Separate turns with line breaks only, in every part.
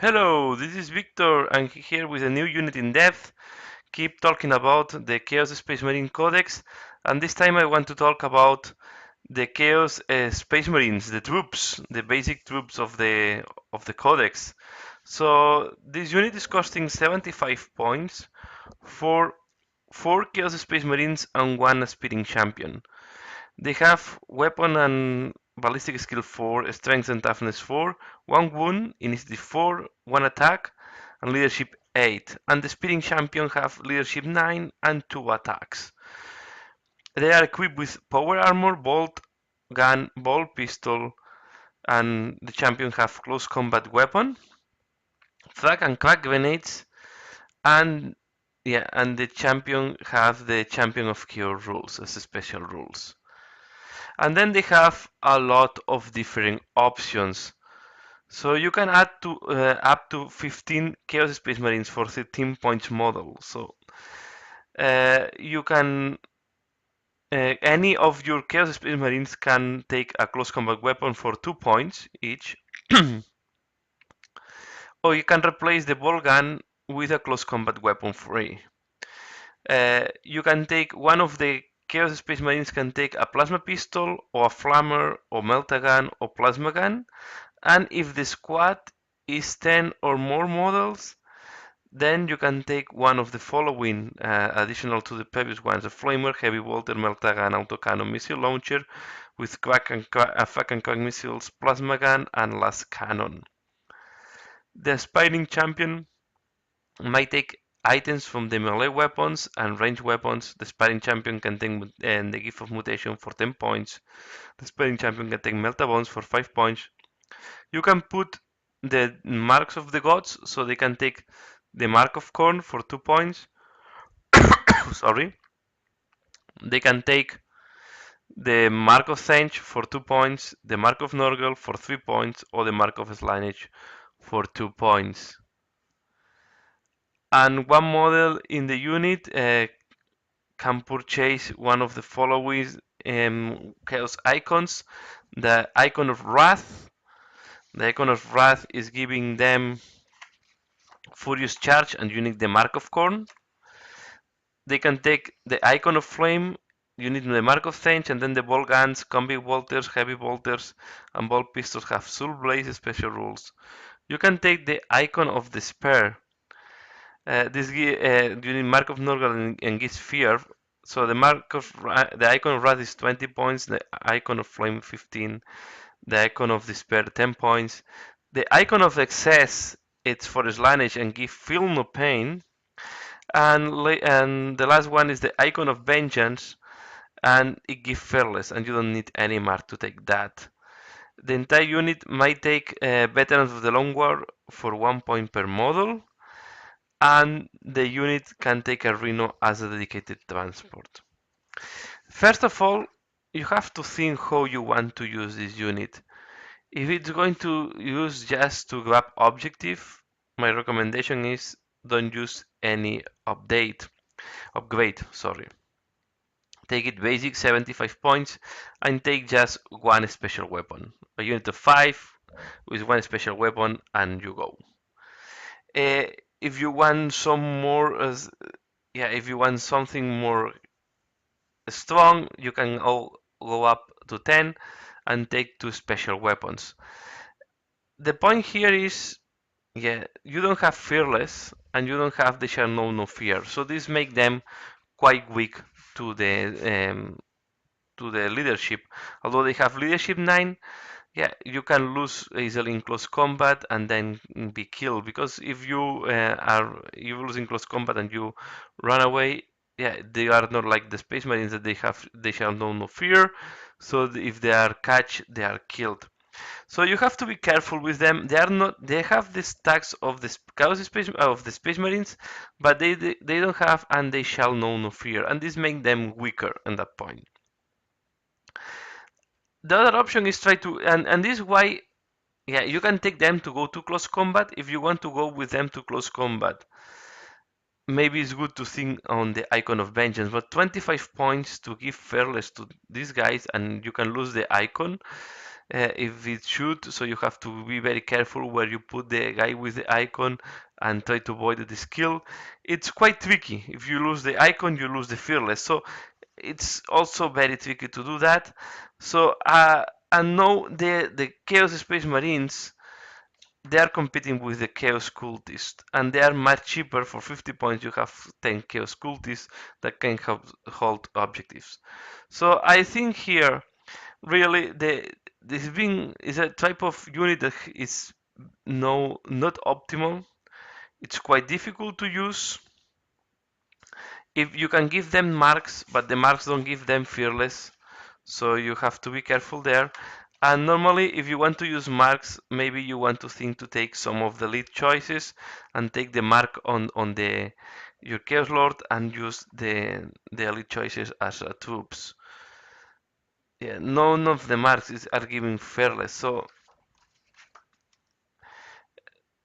Hello, this is Victor. I'm here with a new unit in depth. Keep talking about the Chaos Space Marine Codex, and this time I want to talk about the Chaos Space Marines, the troops, the basic troops of the Codex. So this unit is costing 75 points for 4 Chaos Space Marines and 1 Speeding Champion. They have weapon and ballistic skill 4, strength and toughness 4, 1 wound, initiative 4, 1 attack, and leadership 8. And the speeding champion have leadership 9 and 2 attacks. They are equipped with power armor, bolt gun, bolt pistol, and the champion have close combat weapon, frag and crack grenades, and and the champion have the champion of cure rules as special rules. And then they have a lot of different options. So you can add to up to 15 Chaos Space Marines for 13 points model. So you can any of your Chaos Space Marines can take a close combat weapon for 2 points each, or you can replace the ball gun with a close combat weapon free. You can take one of the Chaos Space Marines can take a plasma pistol or a flammer or melta gun or plasma gun, and if the squad is 10 or more models, then you can take one of the following additional to the previous ones: a flamer, heavy bolter, melta gun, autocannon, missile launcher with crack and crack missiles, plasma gun, and last cannon. The aspiring champion might take items from the melee weapons and range weapons. The sparring champion can take the gift of mutation for 10 points. The sparring champion can take melta bones for 5 points. You can put the marks of the gods, so they can take the mark of corn for 2 points. Sorry. They can take the mark of Thench for 2 points, the mark of Norgel for 3 points, or the mark of Slaneage for 2 points. And one model in the unit can purchase one of the following chaos icons. The icon of Wrath. The icon of Wrath is giving them Furious Charge and you need the Mark of Corn. They can take the icon of Flame, you need the Mark of Thange, and then the ball guns, combi bolters, heavy bolters, and bolt pistols have Soul Blaze special rules. You can take the icon of Despair. You need Mark of Norgal and gives Fear. So the icon of Wrath is 20 points, the icon of Flame 15, the icon of Despair 10 points. The icon of Excess, it's for Slaneage and give Feel No Pain. And the last one is the icon of vengeance, and it gives fearless, and you don't need any mark to take that. The entire unit might take veterans of the long war for 1 point per model, and the unit can take a Rhino as a dedicated transport. First of all, you have to think how you want to use this unit. If it's going to use just to grab objective, my recommendation is don't use any upgrade, sorry. Take it basic 75 points and take just one special weapon. A unit of 5 with one special weapon and you go. If you want some more, if you want something more strong, you can go up to 10 and take 2 special weapons. The point here is, you don't have Fearless and you don't have the Shall Know No Fear, so this make them quite weak to the leadership. Although they have leadership 9, you can lose easily in close combat and then be killed, because if you lose in close combat and you run away, they are not like the Space Marines that they shall know no fear. So if they are catch, they are killed. So you have to be careful with them. They are not. They have the stacks of the Chaos Space of the Space Marines, but they don't have and they shall know no fear, and this makes them weaker at that point. The other option is try to and this is why, you can take them to go to close combat if you want to go with them to close combat. Maybe it's good to think on the icon of vengeance, but 25 points to give fearless to these guys and you can lose the icon. if it shoot, so you have to be very careful where you put the guy with the icon and try to avoid the skill. It's quite tricky. If you lose the icon, you lose the fearless. So it's also very tricky to do that. So and now the Chaos Space Marines, they are competing with the Chaos Cultist, and they are much cheaper. For 50 points, you have 10 Chaos Cultists that can help hold objectives. So I think here, really, this being is a type of unit that is no not optimal. It's quite difficult to use. If you can give them marks, but the marks don't give them fearless, so you have to be careful there. And normally, if you want to use marks, maybe you want to think to take some of the lead choices and take the mark on the your Chaos Lord and use the elite choices as troops. Yeah, none of the marks are giving fearless, so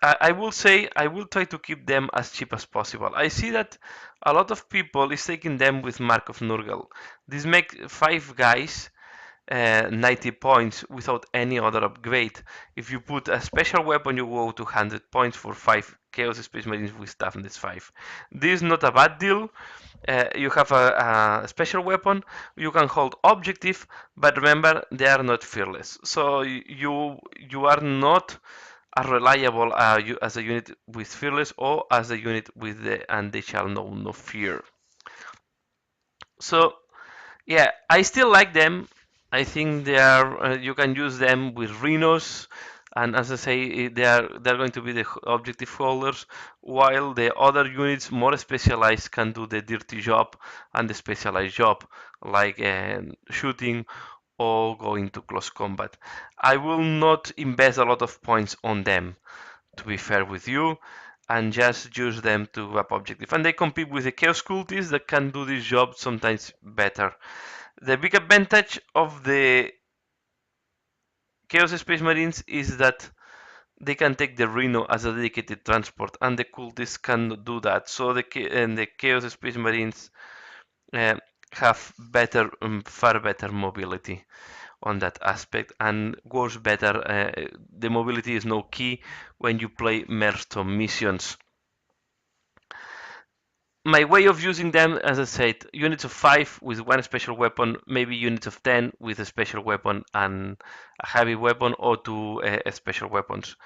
I will say I will try to keep them as cheap as possible. I see that a lot of people is taking them with Mark of Nurgle. This makes 5 guys 90 points without any other upgrade. If you put a special weapon, you go to 100 points for 5 Chaos Space Marines with Toughness 5. This is not a bad deal. You have a special weapon, you can hold objective, but remember they are not fearless. So you are not as reliable as a unit with fearless or as a unit with the and they shall know no fear. So yeah, I still like them. I think they are. You can use them with rhinos, and as I say, they're going to be the objective holders, while the other units more specialized can do the dirty job and the specialized job, like shooting or going to close combat. I will not invest a lot of points on them, to be fair with you, and just use them to grab objective. And they compete with the Chaos Cultists that can do this job sometimes better. The big advantage of the Chaos Space Marines is that they can take the Rhino as a dedicated transport, and the cultists cannot do that. So the Chaos Space Marines uh, have far better mobility on that aspect, and works better. The mobility is no key when you play Merstone missions. My way of using them, as I said, units of 5 with one special weapon, maybe units of 10 with a special weapon and a heavy weapon, or two special weapons.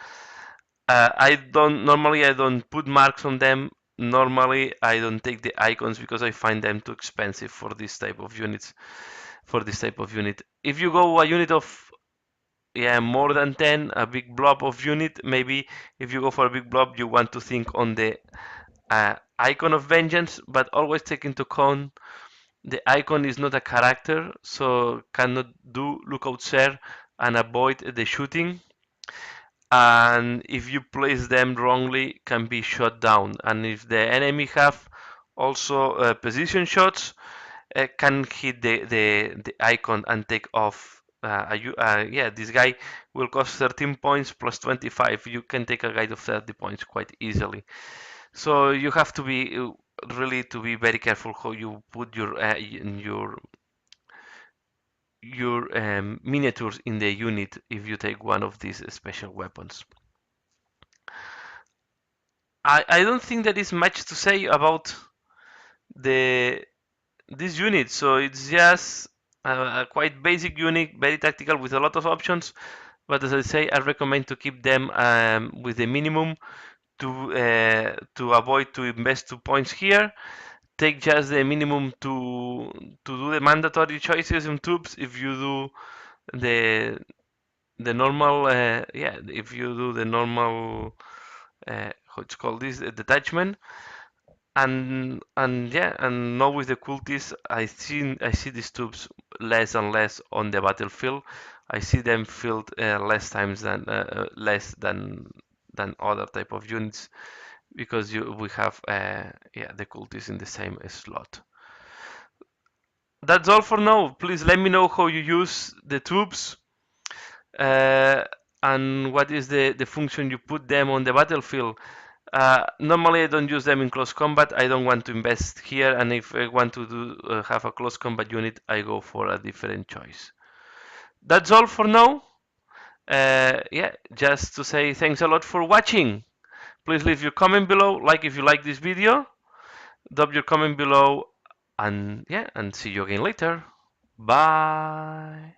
I don't put marks on them. Normally I don't take the icons because I find them too expensive for this type of units. For this type of unit, if you go a unit of more than 10, a big blob of unit, maybe if you go for a big blob, you want to think on the icon of vengeance, but always take into account the icon is not a character, so cannot do lookout share and avoid the shooting. And if you place them wrongly, can be shot down. And if the enemy have also position shots, can hit the icon and take off. Yeah, this guy will cost 13 points plus 25. You can take a guy of 30 points quite easily. So you have to be really to be very careful how you put your miniatures in the unit if you take one of these special weapons. I don't think there is much to say about the this unit. So it's just a quite basic unit, very tactical with a lot of options. But as I say, I recommend to keep them with the minimum to avoid to invest 2 points here. Take just the minimum to do the mandatory choices in tubes. If you do the the normal, yeah, if you do the normal, how it's called this detachment, and yeah, and now with the cultists, I see these tubes less and less on the battlefield. I see them filled less times than less than other type of units because we have yeah the cultists in the same slot. That's all for now. Please let me know how you use the troops uh, and what is the function you put them on the battlefield. Normally, I don't use them in close combat. I don't want to invest here, and if I want to have a close combat unit, I go for a different choice. That's all for now. Yeah, just to say thanks a lot for watching. Please leave your comment below, like if you like this video, drop your comment below, and yeah, and see you again later. Bye.